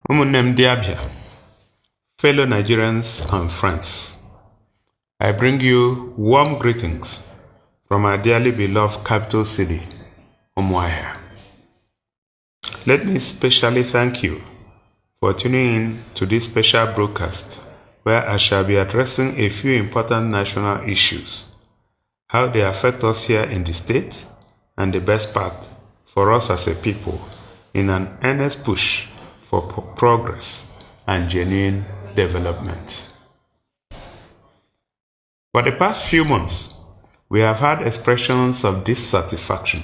Umunem Diabia, fellow Nigerians and friends, I bring you warm greetings from our dearly beloved capital city, Umuahia. Let me specially thank you for tuning in to this special broadcast where I shall be addressing a few important national issues, how they affect us here in the state, and the best part for us as a people in an earnest push for progress and genuine development. For the past few months, we have had expressions of dissatisfaction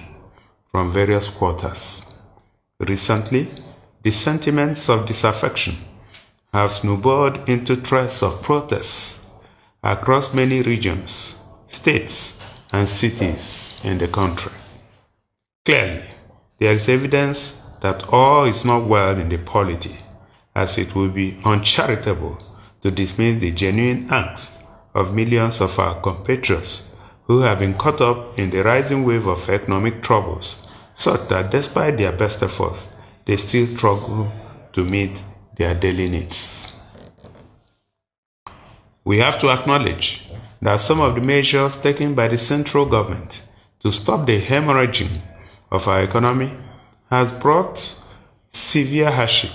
from various quarters. Recently, the sentiments of disaffection have snowballed into threats of protests across many regions, states, and cities in the country. Clearly, there is evidence that all is not well in the polity, as it would be uncharitable to dismiss the genuine angst of millions of our compatriots who have been caught up in the rising wave of economic troubles, such that despite their best efforts, they still struggle to meet their daily needs. We have to acknowledge that some of the measures taken by the central government to stop the hemorrhaging of our economy has brought severe hardship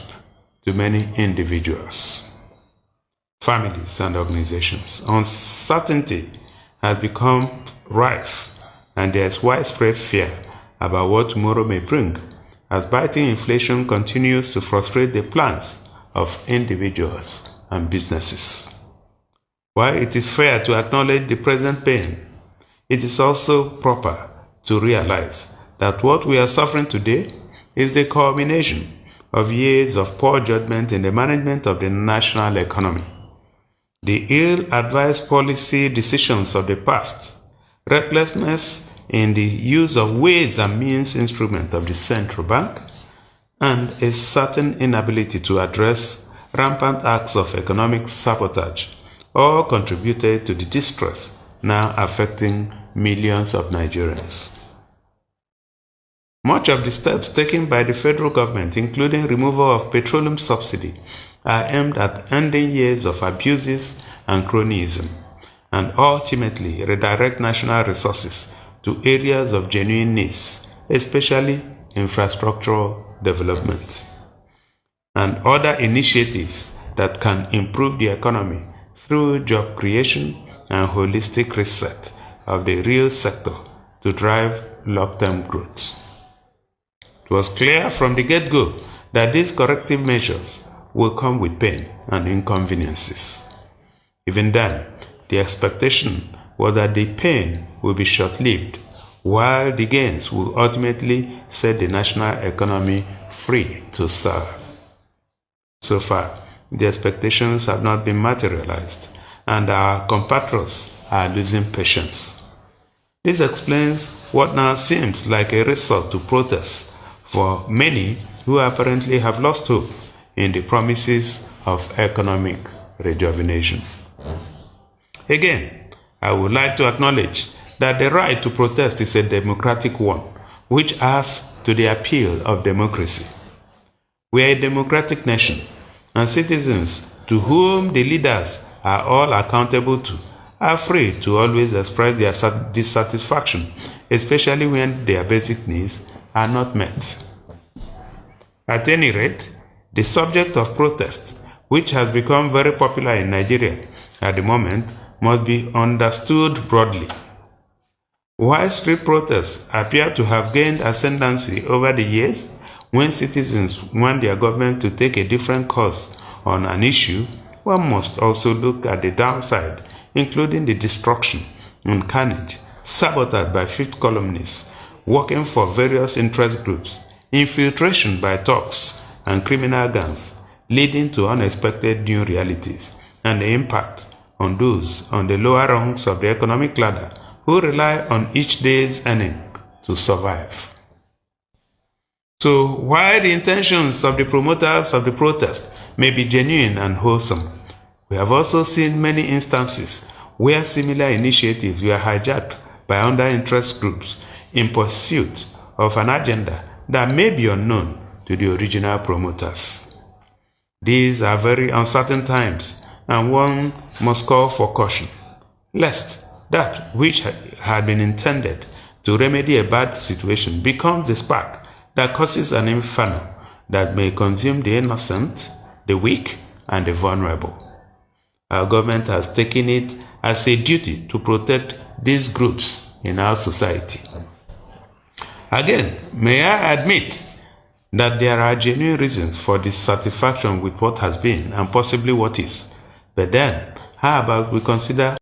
to many individuals, families, and organizations. Uncertainty has become rife, and there is widespread fear about what tomorrow may bring, as biting inflation continues to frustrate the plans of individuals and businesses. While it is fair to acknowledge the present pain, it is also proper to realize that what we are suffering today is the culmination of years of poor judgment in the management of the national economy. The ill-advised policy decisions of the past, recklessness in the use of ways and means instrument of the central bank, and a certain inability to address rampant acts of economic sabotage all contributed to the distress now affecting millions of Nigerians. Much of the steps taken by the federal government, including removal of petroleum subsidy, are aimed at ending years of abuses and cronyism, and ultimately redirect national resources to areas of genuine needs, especially infrastructural development, and other initiatives that can improve the economy through job creation and holistic reset of the real sector to drive long-term growth. It was clear from the get-go that these corrective measures will come with pain and inconveniences. Even then, the expectation was that the pain will be short-lived, while the gains will ultimately set the national economy free to serve. So far, the expectations have not been materialized, and our compatriots are losing patience. This explains what now seems like a resort to protests for many who apparently have lost hope in the promises of economic rejuvenation. Again, I would like to acknowledge that the right to protest is a democratic one, which adds to the appeal of democracy. We are a democratic nation, and citizens to whom the leaders are all accountable to are free to always express their dissatisfaction, especially when their basic needs are not met. At any rate, the subject of protest, which has become very popular in Nigeria at the moment, must be understood broadly. While street protests appear to have gained ascendancy over the years, when citizens want their government to take a different course on an issue, one must also look at the downside, including the destruction and carnage, sabotage by fifth columnists working for various interest groups, infiltration by thugs and criminal gangs, leading to unexpected new realities, and the impact on those on the lower rungs of the economic ladder who rely on each day's earning to survive. So, while the intentions of the promoters of the protest may be genuine and wholesome, we have also seen many instances where similar initiatives were hijacked by under-interest groups in pursuit of an agenda that may be unknown to the original promoters. These are very uncertain times, and one must call for caution, lest that which had been intended to remedy a bad situation becomes a spark that causes an inferno that may consume the innocent, the weak, and the vulnerable. Our government has taken it as a duty to protect these groups in our society. Again, may I admit that there are genuine reasons for dissatisfaction with what has been and possibly what is. But then, how about we consider